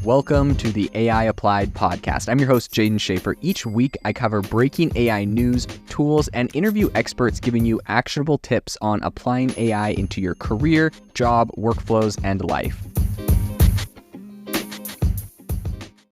Welcome to the AI Applied podcast. I'm your host, Jaden Schaefer. Each week, I cover breaking AI news, tools, and interview experts giving you actionable tips on applying AI into your career, job, workflows, and life.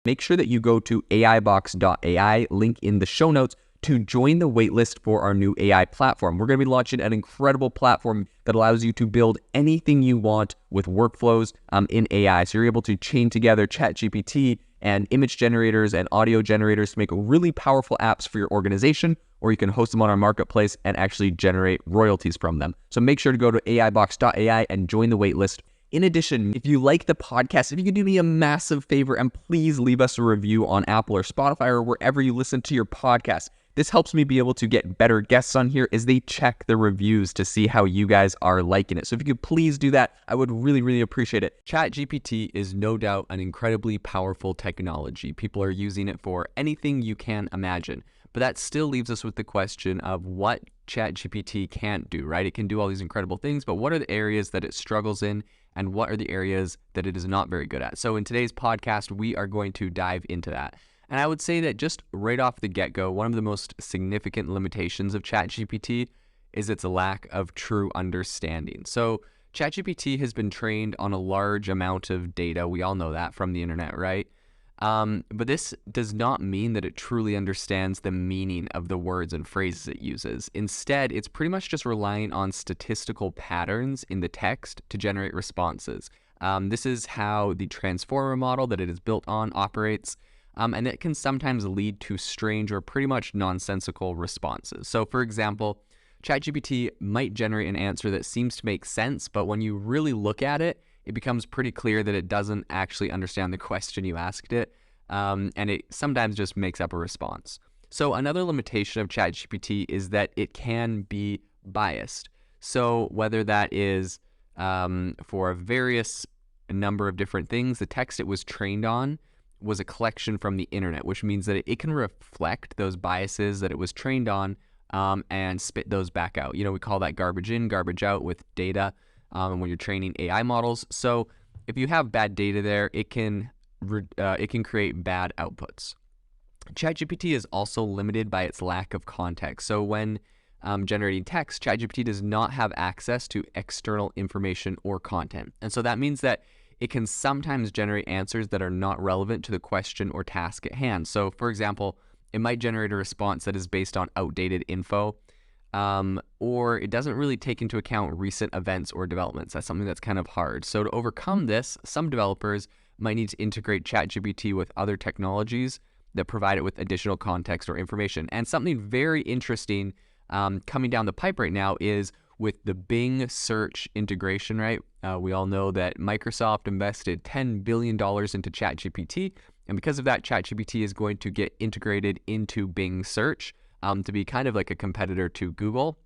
Make sure that you go to aibox.ai, link in the show notes, to join the waitlist for our new AI platform. We're going to be launching an incredible platform that allows you to build anything you want with workflows in AI. So you're able to chain together ChatGPT and image generators and audio generators to make really powerful apps for your organization, or you can host them on our marketplace and actually generate royalties from them. So make sure to go to aibox.ai and join the waitlist. In addition, if you like the podcast, if you could do me a massive favor and please leave us a review on Apple or Spotify or wherever you listen to your podcast. This helps me be able to get better guests on here as they check the reviews to see how you guys are liking it. So if you could please do that, I would really appreciate it. ChatGPT is no doubt an incredibly powerful technology. People are using it for anything you can imagine. But that still leaves us with the question of what ChatGPT can't do, right? It can do all these incredible things, but what are the areas that it struggles in? And what are the areas that it is not very good at? So in today's podcast, we are going to dive into that. And I would say that just right off the get-go, one of the most significant limitations of ChatGPT is its lack of true understanding. So ChatGPT has been trained on a large amount of data. We all know that from the internet, right? But this does not mean that it truly understands the meaning of the words and phrases it uses. Instead, it's pretty much just relying on statistical patterns in the text to generate responses. This is how the transformer model that it is built on operates. And it can sometimes lead to strange or pretty much nonsensical responses. So for example, ChatGPT might generate an answer that seems to make sense, but when you really look at it, it becomes pretty clear that it doesn't actually understand the question you asked it, and it sometimes just makes up a response. So another limitation of ChatGPT is that it can be biased. So whether that is for a various number of different things, the text it was trained on was a collection from the internet, which means that it can reflect those biases that it was trained on and spit those back out. You know, we call that garbage in, garbage out with data when you're training AI models. So if you have bad data there, it can create bad outputs. ChatGPT is also limited by its lack of context. So when generating text, ChatGPT does not have access to external information or content. And so that means that it can sometimes generate answers that are not relevant to the question or task at hand. So for example, it might generate a response that is based on outdated info, or it doesn't really take into account recent events or developments. That's something that's kind of hard. So to overcome this, some developers might need to integrate ChatGPT with other technologies that provide it with additional context or information. And something very interesting coming down the pipe right now is with the Bing search integration, right? We all know that Microsoft invested $10 billion into ChatGPT, and because of that, ChatGPT is going to get integrated into Bing search to be kind of like a competitor to Google.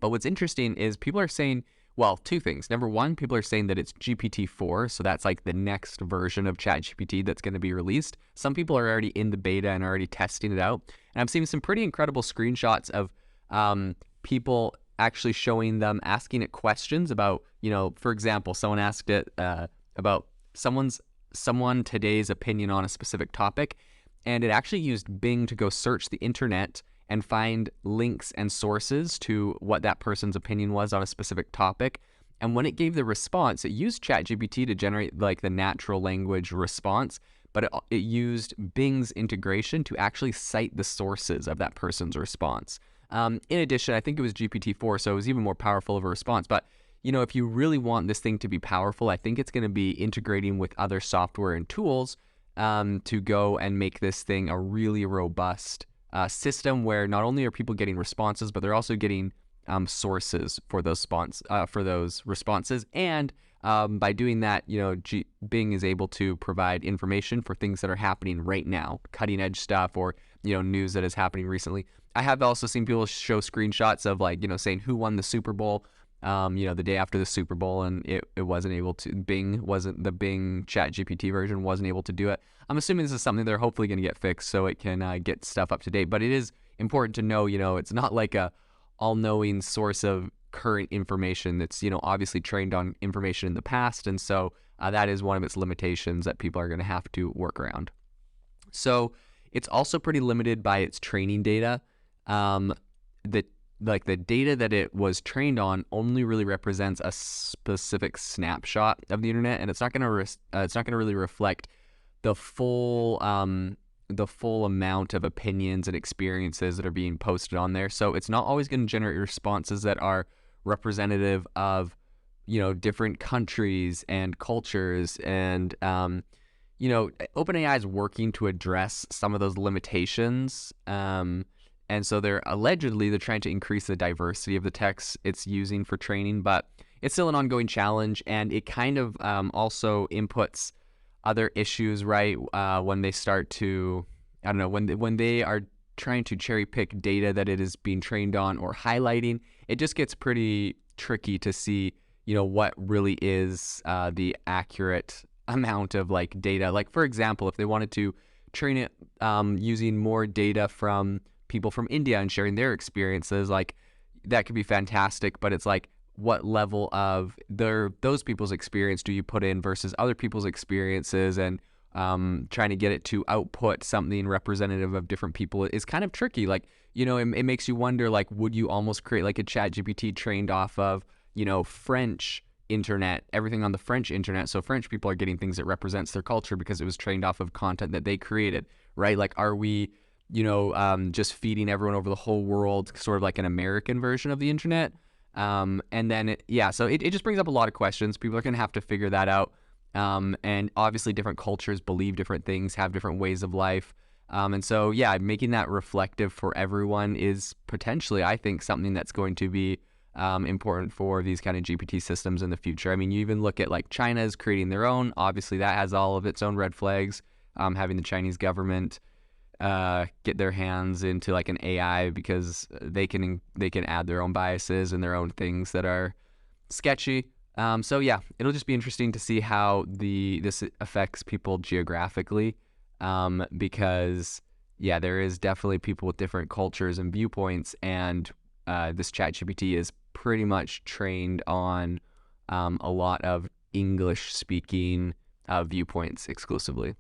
But what's interesting is people are saying, well, two things. Number one, people are saying that it's GPT-4, so that's like the next version of ChatGPT that's going to be released. Some people are already in the beta and already testing it out, and I'm seeing some pretty incredible screenshots of people actually showing them asking it questions about, you know, for example, someone asked it about someone today's opinion on a specific topic, and it actually used Bing to go search the internet and find links and sources to what that person's opinion was on a specific topic. And when it gave the response, it used ChatGPT to generate like the natural language response, but it used Bing's integration to actually cite the sources of that person's response. In addition, I think it was GPT-4, so it was even more powerful of a response. But, you know, if you really want this thing to be powerful, I think it's going to be integrating with other software and tools to go and make this thing a really robust system where not only are people getting responses, but they're also getting sources for those responses. And by doing that, you know, Bing is able to provide information for things that are happening right now, cutting edge stuff, or, you know, news that is happening recently. I have also seen people show screenshots of, like, you know, saying who won the Super Bowl, you know, the day after the Super Bowl, and it wasn't able to, the Bing ChatGPT version wasn't able to do it. I'm assuming this is something they're hopefully going to get fixed so it can get stuff up to date. But it is important to know, you know, it's not like a all-knowing source of current information that's, obviously trained on information in the past. And so that is one of its limitations that people are going to have to work around. So it's also pretty limited by its training data. The data that it was trained on only really represents a specific snapshot of the internet, and it's not going to really reflect the full amount of opinions and experiences that are being posted on there. So it's not always going to generate responses that are representative of, different countries and cultures. And OpenAI is working to address some of those limitations. And so they're trying to increase the diversity of the text it's using for training, but it's still an ongoing challenge, and it kind of also inputs other issues, right? When they start to, when they are trying to cherry pick data that it is being trained on or highlighting, it just gets pretty tricky to see, what really is the accurate amount of like data. Like, for example, if they wanted to train it using more data from people from India and sharing their experiences, like that could be fantastic, but it's like, what level of those people's experience do you put in versus other people's experiences, and trying to get it to output something representative of different people is kind of tricky. Like, it makes you wonder, like, would you almost create like a ChatGPT trained off of, French internet, everything on the French internet, so French people are getting things that represents their culture because it was trained off of content that they created, right? Like, are we just feeding everyone over the whole world sort of like an American version of the internet? And then so it just brings up a lot of questions. People are going to have to figure that out. And obviously different cultures believe different things, have different ways of life. And so, making that reflective for everyone is potentially, I think, something that's going to be important for these kind of GPT systems in the future. I mean, you even look at like China's creating their own. Obviously that has all of its own red flags, having the Chinese government get their hands into like an AI because they can add their own biases and their own things that are sketchy. So it'll just be interesting to see how this affects people geographically, because there is definitely people with different cultures and viewpoints, and this ChatGPT is pretty much trained on a lot of English speaking viewpoints exclusively.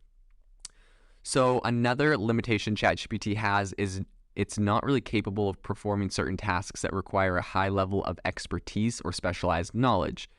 So another limitation ChatGPT has is it's not really capable of performing certain tasks that require a high level of expertise or specialized knowledge.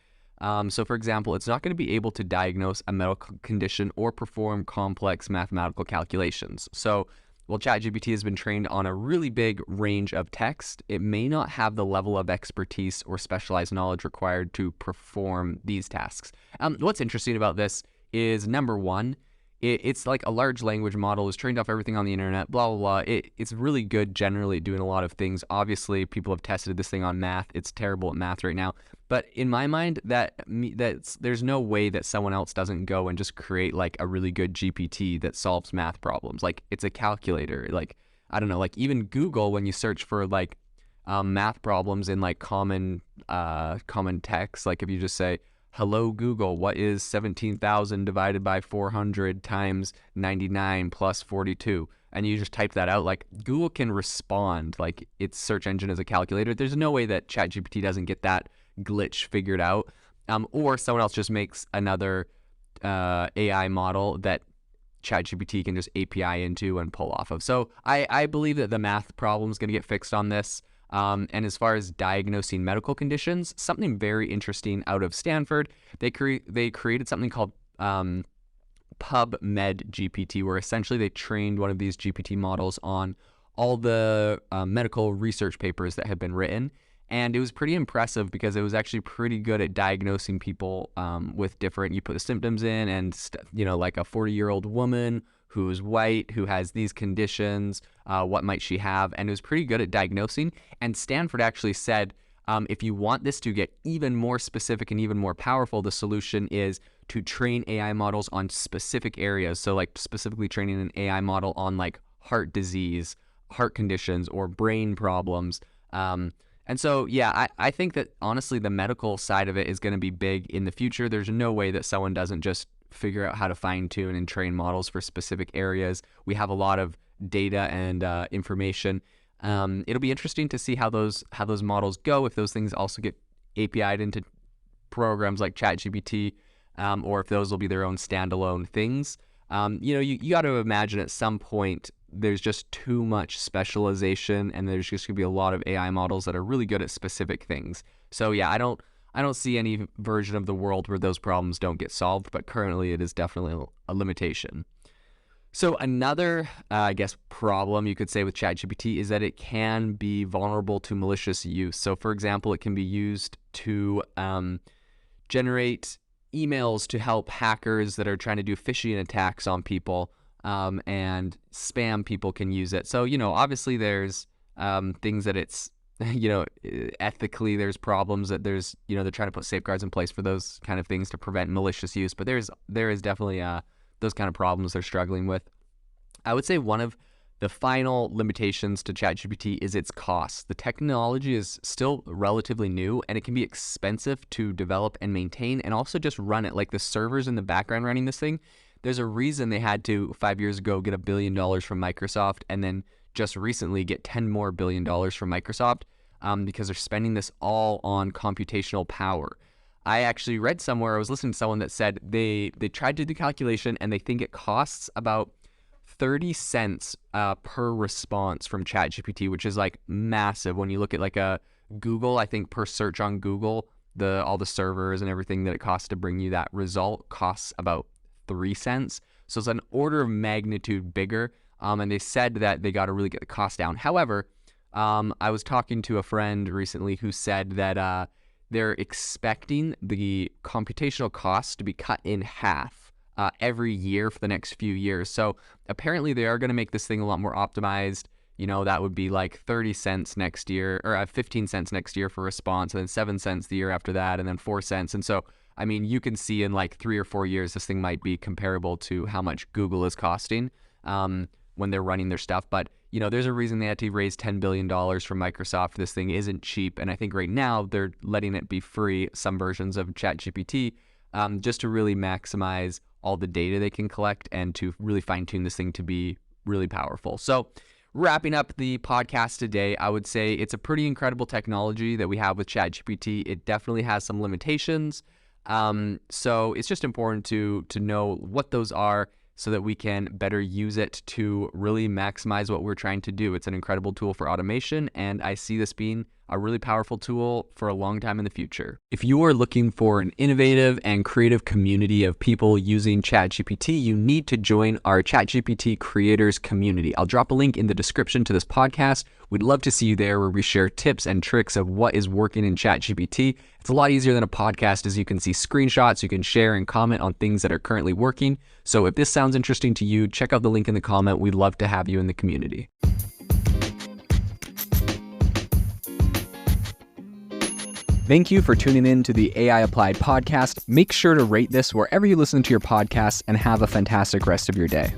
So for example, it's not going to be able to diagnose a medical condition or perform complex mathematical calculations. So while ChatGPT has been trained on a really big range of text, it may not have the level of expertise or specialized knowledge required to perform these tasks. What's interesting about this is, number one, it's like a large language model, is trained off everything on the internet, blah, blah, blah. It's really good generally at doing a lot of things. Obviously, people have tested this thing on math. It's terrible at math right now. But in my mind, there's no way that someone else doesn't go and just create like a really good GPT that solves math problems. Like, it's a calculator. Like, I don't know, like even Google, when you search for like math problems in like common text, like if you just say, "Hello Google, what is 17,000 divided by 400 times 99 plus 42? And you just type that out, like Google can respond, like its search engine is a calculator. There's no way that ChatGPT doesn't get that glitch figured out. Or someone else just makes another AI model that ChatGPT can just API into and pull off of. So I believe that the math problem is going to get fixed on this. And as far as diagnosing medical conditions, something very interesting out of Stanford, they created something called PubMed GPT, where essentially they trained one of these GPT models on all the medical research papers that had been written. And it was pretty impressive because it was actually pretty good at diagnosing people with different, you put the symptoms in and, like a 40-year-old woman who's white, who has these conditions, what might she have? And it was pretty good at diagnosing. And Stanford actually said, if you want this to get even more specific and even more powerful, the solution is to train AI models on specific areas. So like specifically training an AI model on like heart disease, heart conditions, or brain problems. And so, I think that honestly, the medical side of it is going to be big in the future. There's no way that someone doesn't just figure out how to fine tune and train models for specific areas. We have a lot of data and information. It'll be interesting to see how those models go, if those things also get API'd into programs like ChatGPT, or if those will be their own standalone things. You got to imagine at some point there's just too much specialization, and there's just going to be a lot of AI models that are really good at specific things. So yeah, I don't see any version of the world where those problems don't get solved, but currently it is definitely a limitation. So another, I guess, problem you could say with ChatGPT is that it can be vulnerable to malicious use. So for example, it can be used to generate emails to help hackers that are trying to do phishing attacks on people, and spam people can use it. So, obviously there's things that it's, ethically there's problems that there's, they're trying to put safeguards in place for those kind of things to prevent malicious use. But there is definitely those kind of problems they're struggling with. I would say one of the final limitations to ChatGPT is its cost. The technology is still relatively new, and it can be expensive to develop and maintain, and also just run it. Like the servers in the background running this thing, there's a reason they had to 5 years ago get $1 billion from Microsoft, and then just recently get $10 more billion from Microsoft, because they're spending this all on computational power. I actually read somewhere, I was listening to someone that said they tried to do the calculation, and they think it costs about 30 cents per response from ChatGPT, which is like massive. When you look at like a Google, I think per search on Google, all the servers and everything that it costs to bring you that result costs about 3 cents. So it's an order of magnitude bigger. And they said that they got to really get the cost down. However, I was talking to a friend recently who said that they're expecting the computational costs to be cut in half every year for the next few years. So apparently they are going to make this thing a lot more optimized. That would be like 30 cents next year, or 15 cents next year for response, and then 7 cents the year after that, and then 4 cents. And so, I mean, you can see in like 3 or 4 years, this thing might be comparable to how much Google is costing when they're running their stuff. But, there's a reason they had to raise $10 billion from Microsoft. This thing isn't cheap. And I think right now they're letting it be free, some versions of ChatGPT, just to really maximize all the data they can collect and to really fine tune this thing to be really powerful. So wrapping up the podcast today, I would say it's a pretty incredible technology that we have with ChatGPT. It definitely has some limitations. So it's just important to know what those are so that we can better use it to really maximize what we're trying to do. It's an incredible tool for automation, and I see this being a really powerful tool for a long time in the future. If you are looking for an innovative and creative community of people using ChatGPT, you need to join our ChatGPT creators community. I'll drop a link in the description to this podcast. We'd love to see you there, where we share tips and tricks of what is working in ChatGPT. It's a lot easier than a podcast, as you can see screenshots, you can share and comment on things that are currently working. So if this sounds interesting to you, check out the link in the comment. We'd love to have you in the community. Thank you for tuning in to the AI Applied podcast. Make sure to rate this wherever you listen to your podcasts, and have a fantastic rest of your day.